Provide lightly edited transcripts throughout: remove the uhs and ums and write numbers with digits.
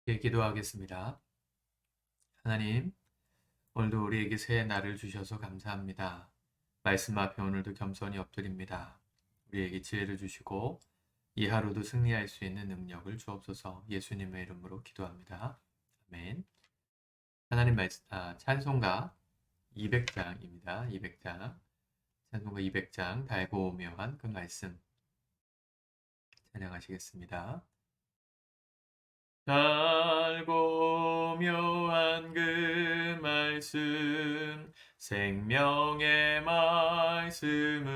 예, 기도하겠습니다. 하나님, 오늘도 우리에게 새 날을 주셔서 감사합니다. 말씀 앞에 오늘도 겸손히 엎드립니다. 우리에게 지혜를 주시고 이 하루도 승리할 수 있는 능력을 주옵소서. 예수님의 이름으로 기도합니다. 아멘. 하나님 말씀, 찬송가 200장입니다. 200장. 찬송가 200장 달고 묘한 그 말씀 찬양하시겠습니다. 달고 묘한 그 말씀, 생명의 말씀은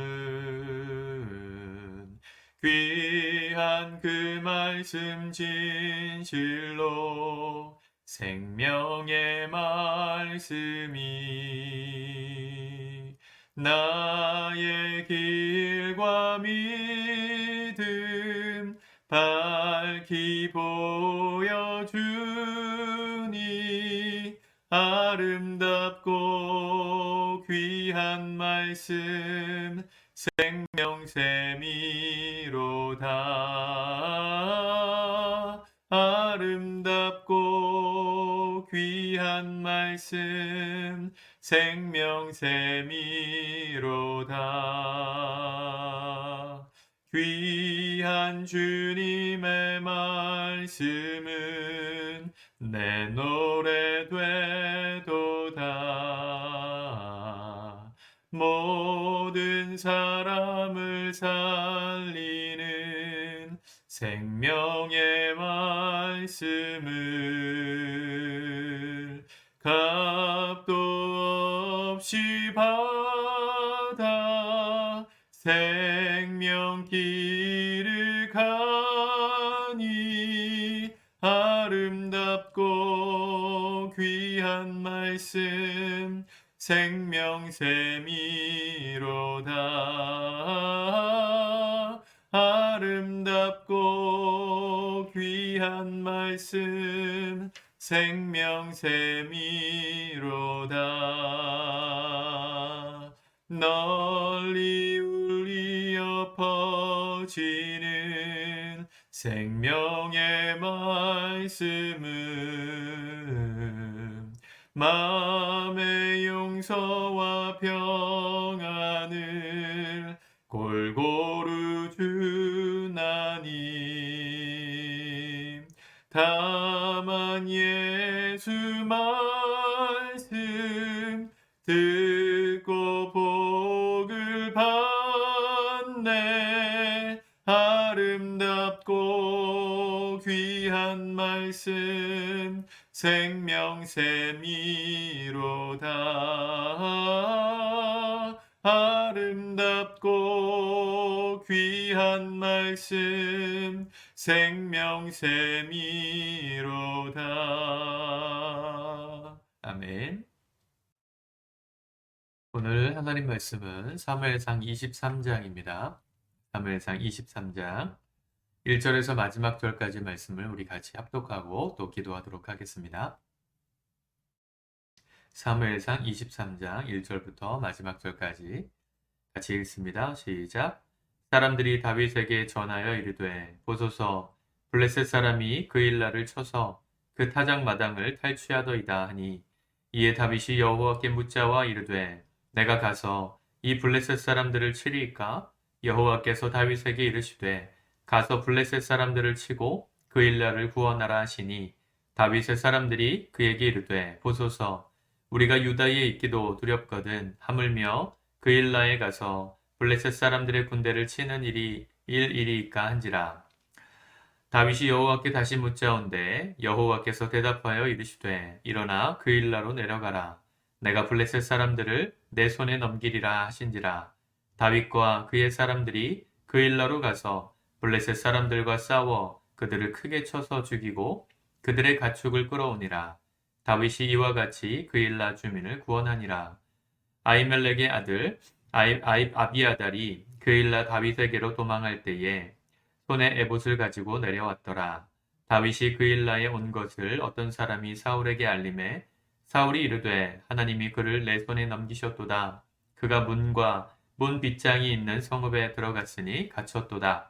귀한 그 말씀 진실로 생명의 말씀이 나의 길과 믿음 밝히 보여주니 아름답고 귀한 말씀 생명샘이로다. 아름답고 귀한 말씀 생명샘이로다. 귀한 주님의 말씀은 내 노래 되도다. 모든 사람을 살리는 생명의 말씀을 값도 없이 받아 생명길을 가니 아름답고 귀한 말씀 생명샘이로다. 아름답고 귀한 말씀 생명샘이로다. 널리 울리어 퍼지는 생명의 말씀은 마음의 용서와 평안을 골고루 주나니 다만 예수 말씀 듣고 복을 받네. 아름답고 귀한 말씀 생명샘이로다. 아름답고 귀한 말씀 생명샘이로다. 아멘. 오늘 하나님 말씀은 사무엘상 23장입니다. 사무엘상 23장 1절에서 마지막 절까지 말씀을 우리 같이 합독하고 또 기도하도록 하겠습니다. 사무엘상 23장 1절부터 마지막 절까지 같이 읽습니다. 시작. 사람들이 다윗에게 전하여 이르되 보소서 블레셋 사람이 그 일날을 쳐서 그 타작 마당을 탈취하더이다 하니 이에 다윗이 여호와께 묻자와 이르되 내가 가서 이 블레셋 사람들을 치리이까? 여호와께서 다윗에게 이르시되 가서 블레셋 사람들을 치고 그 일날을 구원하라 하시니 다윗의 사람들이 그에게 이르되 보소서 우리가 유다에 있기도 두렵거든 하물며 그 일라에 가서 블레셋 사람들의 군대를 치는 일이 일이이까 한지라. 다윗이 여호와께 다시 묻자온데 여호와께서 대답하여 이르시되 일어나 그 일라로 내려가라. 내가 블레셋 사람들을 내 손에 넘기리라 하신지라. 다윗과 그의 사람들이 그 일라로 가서 블레셋 사람들과 싸워 그들을 크게 쳐서 죽이고 그들의 가축을 끌어오니라. 다윗이 이와 같이 그 일라 주민을 구원하니라. 아히멜렉의 아들 아비아달이 그 일라 다윗에게로 도망할 때에 손에 에봇을 가지고 내려왔더라. 다윗이 그 일라에 온 것을 어떤 사람이 사울에게 알림해 사울이 이르되 하나님이 그를 내 손에 넘기셨도다. 그가 문과 문 빗장이 있는 성읍에 들어갔으니 갇혔도다.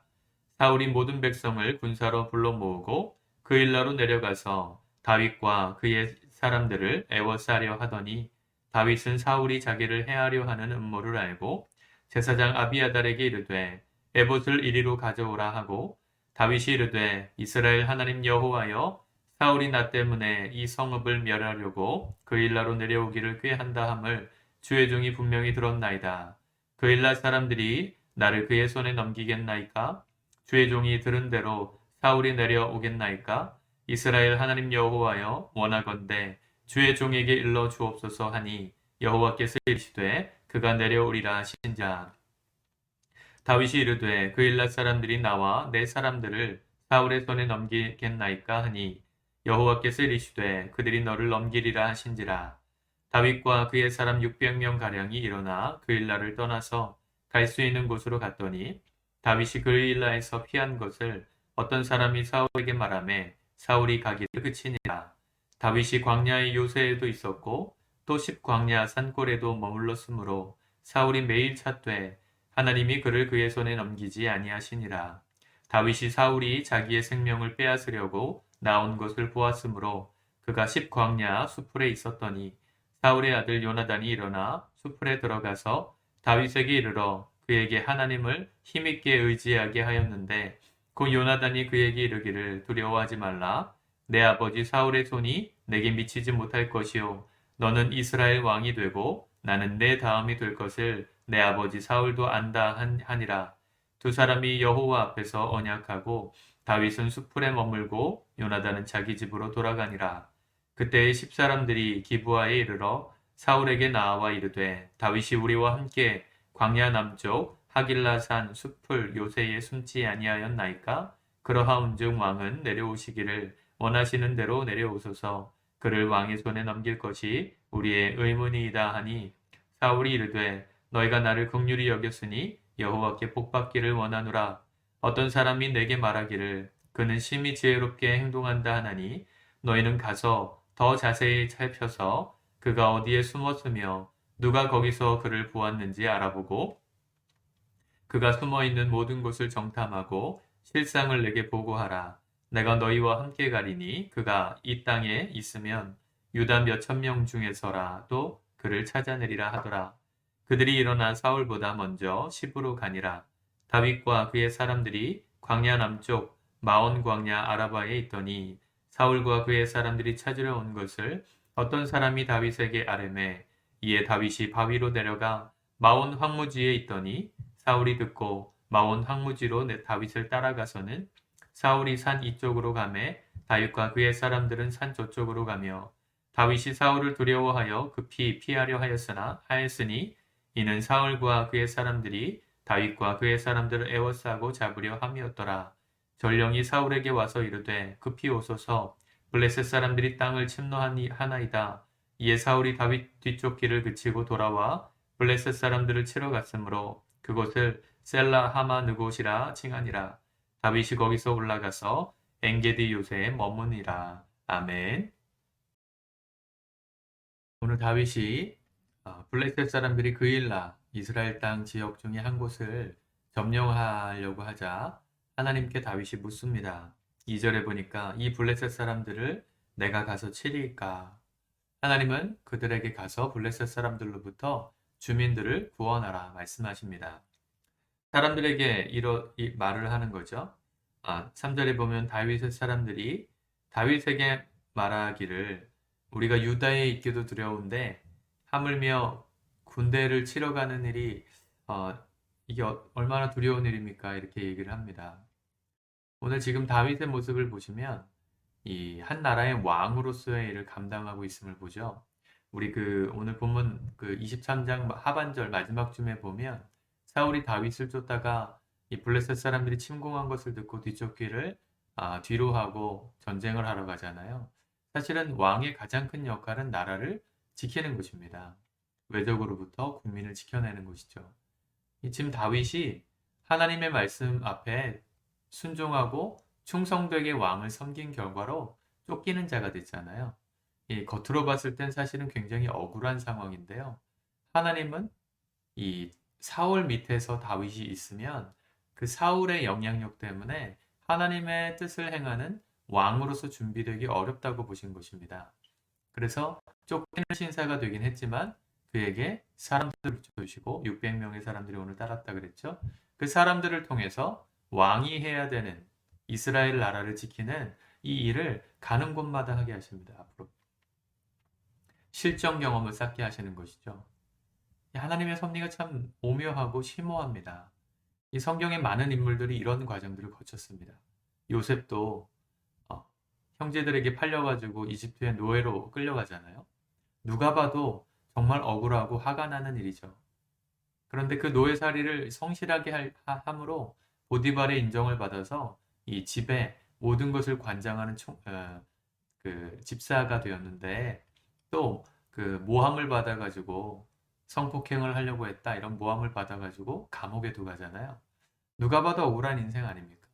사울이 모든 백성을 군사로 불러 모으고 그일라로 내려가서 다윗과 그의 사람들을 애워싸려 하더니 다윗은 사울이 자기를 해하려 하는 음모를 알고 제사장 아비아달에게 이르되 에봇을 이리로 가져오라 하고 다윗이 이르되 이스라엘 하나님 여호와여 사울이 나 때문에 이 성읍을 멸하려고 그일라로 내려오기를 꾀한다 함을 주의 종이 분명히 들었나이다. 그일라 사람들이 나를 그의 손에 넘기겠나이까? 주의 종이 들은 대로 사울이 내려오겠나이까? 이스라엘 하나님 여호와여 원하건대 주의 종에게 일러 주옵소서 하니 여호와께서 이르시되 그가 내려오리라 하신자. 다윗이 이르되 그일라 사람들이 나와 내 사람들을 사울의 손에 넘기겠나이까 하니 여호와께서 이르시되 그들이 너를 넘기리라 하신지라. 다윗과 그의 사람 600명 가량이 일어나 그일라를 떠나서 갈 수 있는 곳으로 갔더니 다윗이 그일라에서 피한 것을 어떤 사람이 사울에게 말하매 사울이 가기를 그치니라. 다윗이 광야의 요새에도 있었고 또 십광야 산골에도 머물렀으므로 사울이 매일 찾되 하나님이 그를 그의 손에 넘기지 아니하시니라. 다윗이 사울이 자기의 생명을 빼앗으려고 나온 것을 보았으므로 그가 십광야 수풀에 있었더니 사울의 아들 요나단이 일어나 수풀에 들어가서 다윗에게 이르러 그에게 하나님을 힘있게 의지하게 하였는데 그 요나단이 그에게 이르기를 두려워하지 말라. 내 아버지 사울의 손이 내게 미치지 못할 것이요 너는 이스라엘 왕이 되고 나는 내 다음이 될 것을 내 아버지 사울도 안다 하니라. 두 사람이 여호와 앞에서 언약하고 다윗은 수풀에 머물고 요나단은 자기 집으로 돌아가니라. 그때의 10사람들이 기브아에 이르러 사울에게 나와 이르되 다윗이 우리와 함께 광야 남쪽 하길라산 수풀 요새에 숨지 아니하였나이까? 그러하온즉 왕은 내려오시기를 원하시는 대로 내려오소서. 그를 왕의 손에 넘길 것이 우리의 의문이이다 하니 사울이 이르되 너희가 나를 긍휼히 여겼으니 여호와께 복받기를 원하노라. 어떤 사람이 내게 말하기를 그는 심히 지혜롭게 행동한다 하나니 너희는 가서 더 자세히 살펴서 그가 어디에 숨었으며 누가 거기서 그를 보았는지 알아보고 그가 숨어있는 모든 곳을 정탐하고 실상을 내게 보고하라. 내가 너희와 함께 가리니 그가 이 땅에 있으면 유다 몇천 명 중에서라도 그를 찾아내리라 하더라. 그들이 일어나 사울보다 먼저 시브로 가니라. 다윗과 그의 사람들이 광야 남쪽 마온 광야 아라바에 있더니 사울과 그의 사람들이 찾으러 온 것을 어떤 사람이 다윗에게 아뢰매 이에 다윗이 바위로 내려가 마온 황무지에 있더니 사울이 듣고 마온 황무지로 다윗을 따라가서는 사울이 산 이쪽으로 가매 다윗과 그의 사람들은 산 저쪽으로 가며 다윗이 사울을 두려워하여 급히 피하려 하였으니 이는 사울과 그의 사람들이 다윗과 그의 사람들을 에워싸고 잡으려 함이었더라. 전령이 사울에게 와서 이르되 급히 오소서 블레셋 사람들이 땅을 침노하나이다. 이에 사울이 다윗 뒤쪽 길을 그치고 돌아와 블레셋 사람들을 치러 갔으므로 그곳을 셀라 하마 느곳이라 칭하니라. 다윗이 거기서 올라가서 엔게디 요새에 머무니라. 아멘. 오늘 다윗이 블레셋 사람들이 그일라 이스라엘 땅 지역 중에 한 곳을 점령하려고 하자 하나님께 다윗이 묻습니다. 2절에 보니까 이 블레셋 사람들을 내가 가서 치리까? 하나님은 그들에게 가서 블레셋 사람들로부터 주민들을 구원하라 말씀하십니다. 사람들에게 이 말을 하는 거죠. 3절에 보면 다윗의 사람들이 다윗에게 말하기를 우리가 유다에 있기도 두려운데 하물며 군대를 치러 가는 일이 이게 얼마나 두려운 일입니까? 이렇게 얘기를 합니다. 오늘 지금 다윗의 모습을 보시면 이 한 나라의 왕으로서의 일을 감당하고 있음을 보죠. 우리 오늘 본문 23장 하반절 마지막 쯤에 보면 사울이 다윗을 쫓다가 이 블레셋 사람들이 침공한 것을 듣고 뒤쪽 길을 뒤로 하고 전쟁을 하러 가잖아요. 사실은 왕의 가장 큰 역할은 나라를 지키는 것입니다. 외적으로부터 국민을 지켜내는 것이죠. 지금 다윗이 하나님의 말씀 앞에 순종하고 충성되게 왕을 섬긴 결과로 쫓기는 자가 됐잖아요. 겉으로 봤을 땐 사실은 굉장히 억울한 상황인데요. 하나님은 이 사울 밑에서 다윗이 있으면 그 사울의 영향력 때문에 하나님의 뜻을 행하는 왕으로서 준비되기 어렵다고 보신 것입니다. 그래서 쫓기는 신사가 되긴 했지만 그에게 사람들을 주시고 600명의 사람들이 오늘 따랐다 그랬죠. 그 사람들을 통해서 왕이 해야 되는 이스라엘 나라를 지키는 이 일을 가는 곳마다 하게 하십니다. 앞으로 실전 경험을 쌓게 하시는 것이죠. 하나님의 섭리가 참 오묘하고 심오합니다. 이 성경의 많은 인물들이 이런 과정들을 거쳤습니다. 요셉도 형제들에게 팔려가지고 이집트의 노예로 끌려가잖아요. 누가 봐도 정말 억울하고 화가 나는 일이죠. 그런데 그 노예살이를 성실하게 함으로 보디발의 인정을 받아서 이 집에 모든 것을 관장하는 그 집사가 되었는데 또 그 모함을 받아가지고 성폭행을 하려고 했다 이런 모함을 받아가지고 감옥에 들어가잖아요. 누가 봐도 억울한 인생 아닙니까?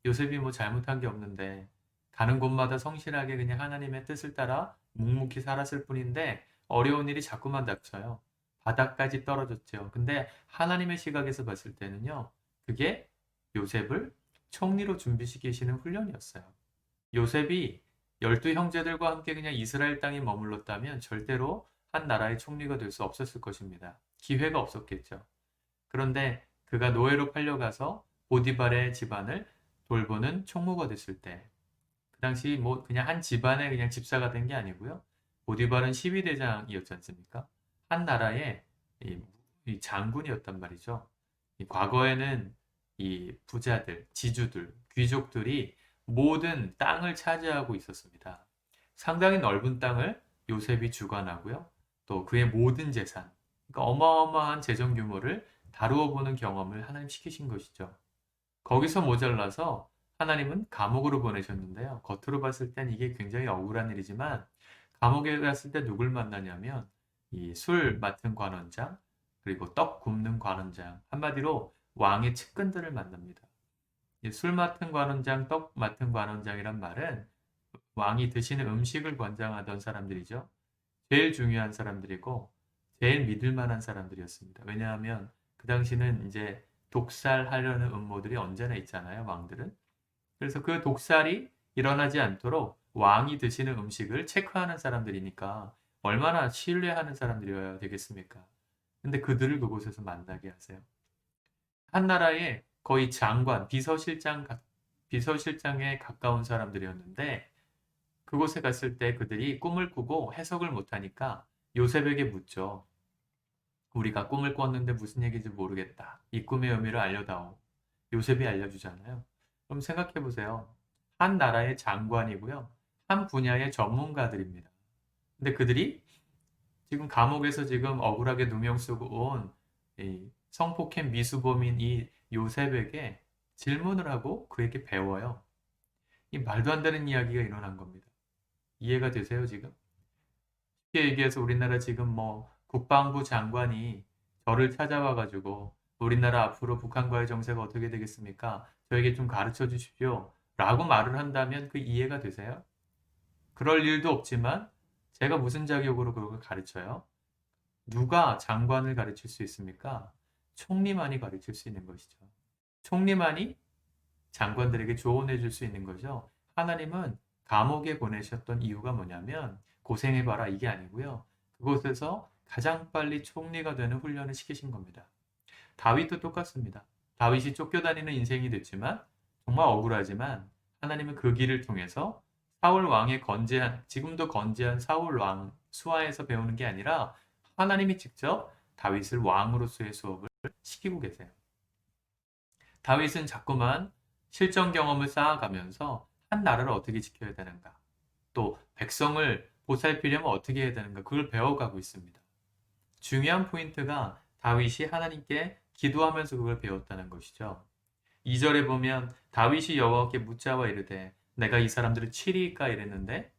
요셉이 뭐 잘못한 게 없는데 가는 곳마다 성실하게 그냥 하나님의 뜻을 따라 묵묵히 살았을 뿐인데 어려운 일이 자꾸만 닥쳐요. 바닥까지 떨어졌죠. 근데 하나님의 시각에서 봤을 때는요. 그게 요셉을 총리로 준비시키시는 훈련이었어요. 요셉이 12형제들과 함께 그냥 이스라엘 땅에 머물렀다면 절대로 한 나라의 총리가 될 수 없었을 것입니다. 기회가 없었겠죠. 그런데 그가 노예로 팔려가서 보디발의 집안을 돌보는 총무가 됐을 때 그 당시 뭐 그냥 한 집안의 그냥 집사가 된 게 아니고요. 보디발은 12대장이었지 않습니까? 한 나라의 이 장군이었단 말이죠. 과거에는 이 부자들, 지주들, 귀족들이 모든 땅을 차지하고 있었습니다. 상당히 넓은 땅을 요셉이 주관하고요. 또 그의 모든 재산, 그러니까 어마어마한 재정 규모를 다루어 보는 경험을 하나님 시키신 것이죠. 거기서 모자라서 하나님은 감옥으로 보내셨는데요. 겉으로 봤을 땐 이게 굉장히 억울한 일이지만 감옥에 갔을 때 누굴 만나냐면 이 술 맡은 관원장 그리고 떡 굽는 관원장 한마디로 왕의 측근들을 만납니다. 술 맡은 관원장, 떡 맡은 관원장이란 말은 왕이 드시는 음식을 관장하던 사람들이죠. 제일 중요한 사람들이고 제일 믿을 만한 사람들이었습니다. 왜냐하면 그 당시는 이제 독살하려는 음모들이 언제나 있잖아요, 왕들은. 그래서 그 독살이 일어나지 않도록 왕이 드시는 음식을 체크하는 사람들이니까 얼마나 신뢰하는 사람들이어야 되겠습니까? 근데 그들을 그곳에서 만나게 하세요. 한 나라의 거의 장관, 비서실장에 가까운 사람들이었는데 그곳에 갔을 때 그들이 꿈을 꾸고 해석을 못하니까 요셉에게 묻죠. 우리가 꿈을 꿨는데 무슨 얘기인지 모르겠다. 이 꿈의 의미를 알려다오. 요셉이 알려주잖아요. 그럼 생각해 보세요. 한 나라의 장관이고요. 한 분야의 전문가들입니다. 근데 그들이 지금 감옥에서 지금 억울하게 누명 쓰고 온 성폭행 미수범인 이 요셉에게 질문을 하고 그에게 배워요. 이 말도 안 되는 이야기가 일어난 겁니다. 이해가 되세요, 지금? 쉽게 얘기해서 우리나라 지금 뭐 국방부 장관이 저를 찾아와 가지고 우리나라 앞으로 북한과의 정세가 어떻게 되겠습니까? 저에게 좀 가르쳐 주십시오. 라고 말을 한다면 그 이해가 되세요? 그럴 일도 없지만 제가 무슨 자격으로 그걸 가르쳐요? 누가 장관을 가르칠 수 있습니까? 총리만이 가르칠 수 있는 것이죠. 총리만이 장관들에게 조언해 줄 수 있는 거죠. 하나님은 감옥에 보내셨던 이유가 뭐냐면 고생해봐라 이게 아니고요. 그곳에서 가장 빨리 총리가 되는 훈련을 시키신 겁니다. 다윗도 똑같습니다. 다윗이 쫓겨다니는 인생이 됐지만 정말 억울하지만 하나님은 그 길을 통해서 사울 왕의 지금도 건재한 사울 왕 수하에서 배우는 게 아니라 하나님이 직접 다윗을 왕으로서의 수업을 시키고 계세요. 다윗은 자꾸만 실전 경험을 쌓아가면서 한 나라를 어떻게 지켜야 되는가, 또 백성을 보살피려면 어떻게 해야 되는가, 그걸 배워가고 있습니다. 중요한 포인트가 다윗이 하나님께 기도하면서 그걸 배웠다는 것이죠. 2절에 보면 다윗이 여호와께 묻자와 이르되 내가 이 사람들을 치리이까 이랬는데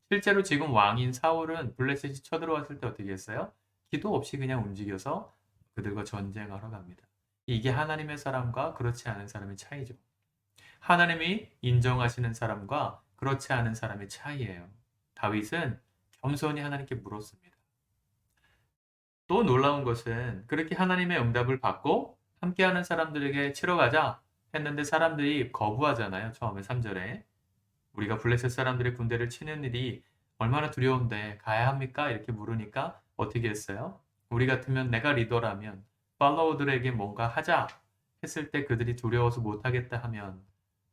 실제로 지금 왕인 사울은 블레셋이 쳐들어왔을 때 어떻게 했어요? 기도 없이 그냥 움직여서 그들과 전쟁하러 갑니다. 이게 하나님의 사람과 그렇지 않은 사람의 차이죠. 하나님이 인정하시는 사람과 그렇지 않은 사람의 차이예요. 다윗은 겸손히 하나님께 물었습니다. 또 놀라운 것은 그렇게 하나님의 응답을 받고 함께하는 사람들에게 치러 가자 했는데 사람들이 거부하잖아요. 처음에 3절에. 우리가 블레셋 사람들의 군대를 치는 일이 얼마나 두려운데 가야 합니까? 이렇게 물으니까 어떻게 했어요? 우리 같으면 내가 리더라면 팔로워들에게 뭔가 하자 했을 때 그들이 두려워서 못하겠다 하면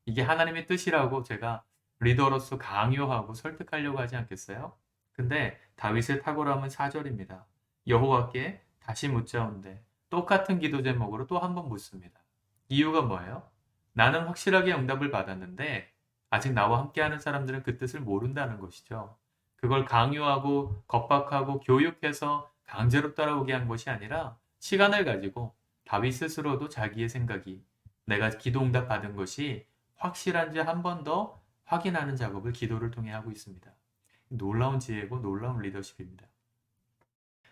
이게 하나님의 뜻이라고 제가 리더로서 강요하고 설득하려고 하지 않겠어요? 근데 다윗의 탁월함은 4절입니다. 여호와께 다시 묻자온대 똑같은 기도 제목으로 또 한 번 묻습니다. 이유가 뭐예요? 나는 확실하게 응답을 받았는데 아직 나와 함께하는 사람들은 그 뜻을 모른다는 것이죠. 그걸 강요하고 겁박하고 교육해서 강제로 따라오게 한 것이 아니라 시간을 가지고 다윗 스스로도 자기의 생각이 내가 기도 응답 받은 것이 확실한지 한 번 더 확인하는 작업을 기도를 통해 하고 있습니다. 놀라운 지혜고 놀라운 리더십입니다.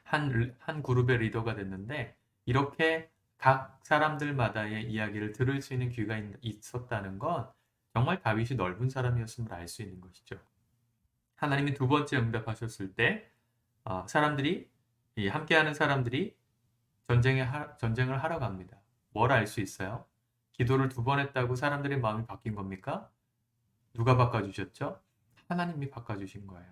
한 그룹의 리더가 됐는데 이렇게 각 사람들마다의 이야기를 들을 수 있는 귀가 있었다는 건 정말 다윗이 넓은 사람이었음을 알 수 있는 것이죠. 하나님이 두 번째 응답하셨을 때 사람들이 함께하는 사람들이 전쟁을 하러 갑니다. 뭘 알 수 있어요? 기도를 두 번 했다고 사람들의 마음이 바뀐 겁니까? 누가 바꿔주셨죠? 하나님이 바꿔주신 거예요.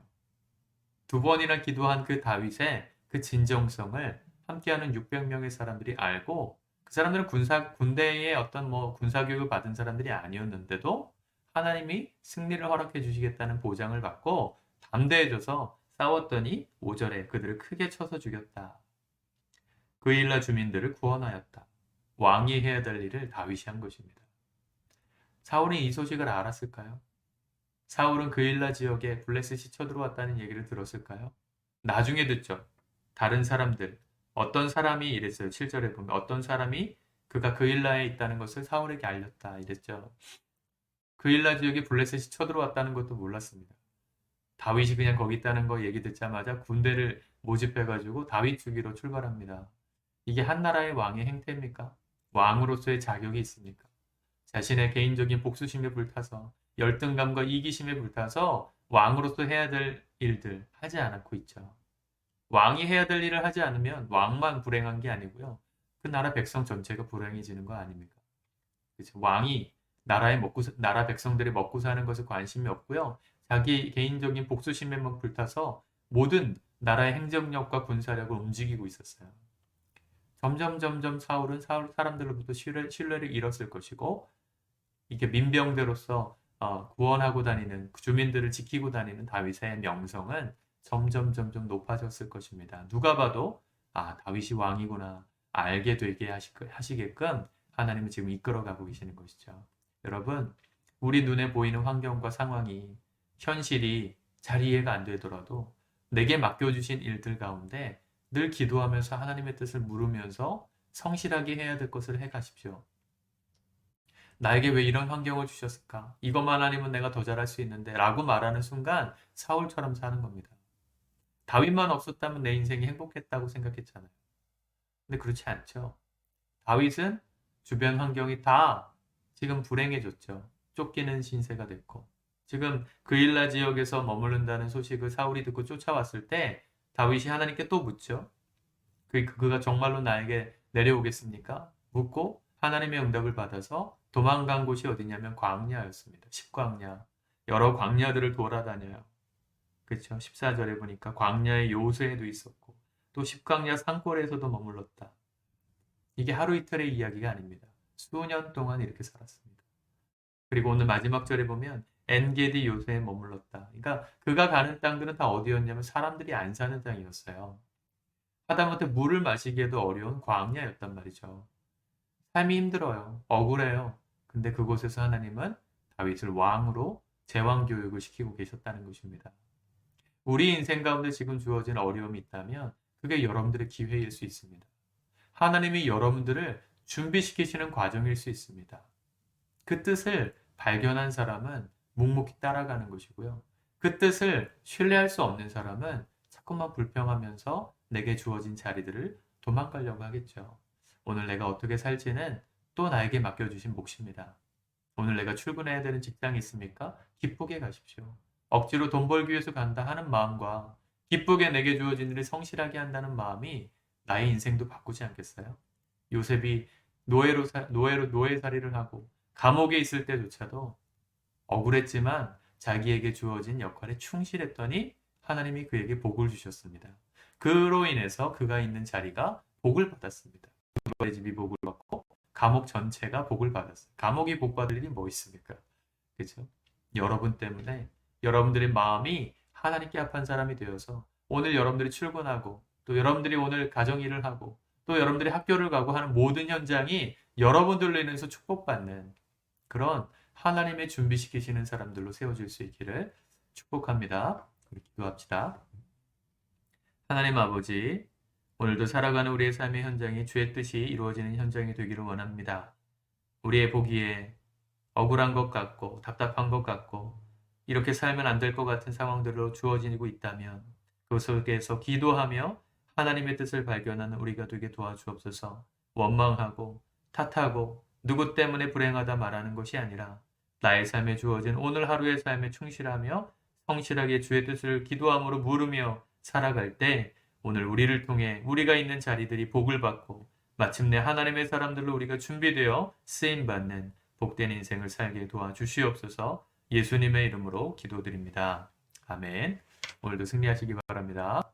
두 번이나 기도한 그 다윗의 그 진정성을 함께하는 600명의 사람들이 알고 그 사람들은 군대의 어떤 군사교육을 받은 사람들이 아니었는데도 하나님이 승리를 허락해 주시겠다는 보장을 받고 담대해져서 싸웠더니 5절에 그들을 크게 쳐서 죽였다. 그일라 주민들을 구원하였다. 왕이 해야 될 일을 다윗이 한 것입니다. 사울이 이 소식을 알았을까요? 사울은 그일라 지역에 블레셋이 쳐들어왔다는 얘기를 들었을까요? 나중에 듣죠. 다른 사람들, 어떤 사람이 이랬어요. 7절에 보면 어떤 사람이 그가 그일라에 있다는 것을 사울에게 알렸다 이랬죠. 그일라 지역에 블레셋이 쳐들어왔다는 것도 몰랐습니다. 다윗이 그냥 거기 있다는 거 얘기 듣자마자 군대를 모집해가지고 다윗 주기로 출발합니다. 이게 한 나라의 왕의 행태입니까? 왕으로서의 자격이 있습니까? 자신의 개인적인 복수심에 불타서 열등감과 이기심에 불타서 왕으로서 해야 될 일들 하지 않고 있죠. 왕이 해야 될 일을 하지 않으면 왕만 불행한 게 아니고요. 그 나라 백성 전체가 불행해지는 거 아닙니까? 그렇죠? 왕이 나라 백성들이 먹고 사는 것에 관심이 없고요. 자기 개인적인 복수심에만 불타서 모든 나라의 행정력과 군사력을 움직이고 있었어요. 점점 사울은 사람들로부터 신뢰를 잃었을 것이고 이게 민병대로서 구원하고 다니는 주민들을 지키고 다니는 다윗의 명성은 점점 높아졌을 것입니다. 누가 봐도 다윗이 왕이구나 알게 되게 하시게끔 하나님은 지금 이끌어가고 계시는 것이죠. 여러분 우리 눈에 보이는 환경과 상황이 현실이 잘 이해가 안 되더라도 내게 맡겨주신 일들 가운데 늘 기도하면서 하나님의 뜻을 물으면서 성실하게 해야 될 것을 해가십시오. 나에게 왜 이런 환경을 주셨을까? 이것만 아니면 내가 더 잘할 수 있는데 라고 말하는 순간 사울처럼 사는 겁니다. 다윗만 없었다면 내 인생이 행복했다고 생각했잖아요. 근데 그렇지 않죠. 다윗은 주변 환경이 다 지금 불행해졌죠. 쫓기는 신세가 됐고 지금 그일라 지역에서 머무른다는 소식을 사울이 듣고 쫓아왔을 때 다윗이 하나님께 또 묻죠. 그가 정말로 나에게 내려오겠습니까? 묻고 하나님의 응답을 받아서 도망간 곳이 어디냐면 광야였습니다. 십광야. 여러 광야들을 돌아다녀요. 그렇죠. 14절에 보니까 광야의 요새에도 있었고 또 십광야 산골에서도 머물렀다. 이게 하루 이틀의 이야기가 아닙니다. 수년 동안 이렇게 살았습니다. 그리고 오늘 마지막 절에 보면 엔게디 요새에 머물렀다. 그러니까 그가 가는 땅들은 다 어디였냐면 사람들이 안 사는 땅이었어요. 하다못해 물을 마시기에도 어려운 광야였단 말이죠. 삶이 힘들어요. 억울해요. 근데 그곳에서 하나님은 다윗을 왕으로 제왕 교육을 시키고 계셨다는 것입니다. 우리 인생 가운데 지금 주어진 어려움이 있다면 그게 여러분들의 기회일 수 있습니다. 하나님이 여러분들을 준비시키시는 과정일 수 있습니다. 그 뜻을 발견한 사람은 묵묵히 따라가는 것이고요. 그 뜻을 신뢰할 수 없는 사람은 자꾸만 불평하면서 내게 주어진 자리들을 도망가려고 하겠죠. 오늘 내가 어떻게 살지는 또 나에게 맡겨주신 몫입니다. 오늘 내가 출근해야 되는 직장이 있습니까? 기쁘게 가십시오. 억지로 돈 벌기 위해서 간다 하는 마음과 기쁘게 내게 주어진 일을 성실하게 한다는 마음이 나의 인생도 바꾸지 않겠어요? 요셉이 노예살이를 하고 감옥에 있을 때조차도 억울했지만 자기에게 주어진 역할에 충실했더니 하나님이 그에게 복을 주셨습니다. 그로 인해서 그가 있는 자리가 복을 받았습니다. 그의 집이 복을 받고 감옥 전체가 복을 받았어요. 감옥이 복 받을 일이 뭐 있습니까? 그렇죠? 여러분 때문에 여러분들의 마음이 하나님께 합한 사람이 되어서 오늘 여러분들이 출근하고 또 여러분들이 오늘 가정일을 하고 또 여러분들이 학교를 가고 하는 모든 현장이 여러분들로 인해서 축복받는 그런 하나님의 준비시키시는 사람들로 세워질 수 있기를 축복합니다. 우리 기도합시다. 하나님 아버지, 오늘도 살아가는 우리의 삶의 현장이 주의 뜻이 이루어지는 현장이 되기를 원합니다. 우리의 보기에 억울한 것 같고 답답한 것 같고 이렇게 살면 안 될 것 같은 상황들로 주어지고 있다면 그 속에서 기도하며 하나님의 뜻을 발견하는 우리가 되게 도와주옵소서. 원망하고 탓하고 누구 때문에 불행하다 말하는 것이 아니라 나의 삶에 주어진 오늘 하루의 삶에 충실하며 성실하게 주의 뜻을 기도함으로 물으며 살아갈 때 오늘 우리를 통해 우리가 있는 자리들이 복을 받고 마침내 하나님의 사람들로 우리가 준비되어 쓰임받는 복된 인생을 살게 도와주시옵소서. 예수님의 이름으로 기도드립니다. 아멘. 오늘도 승리하시기 바랍니다.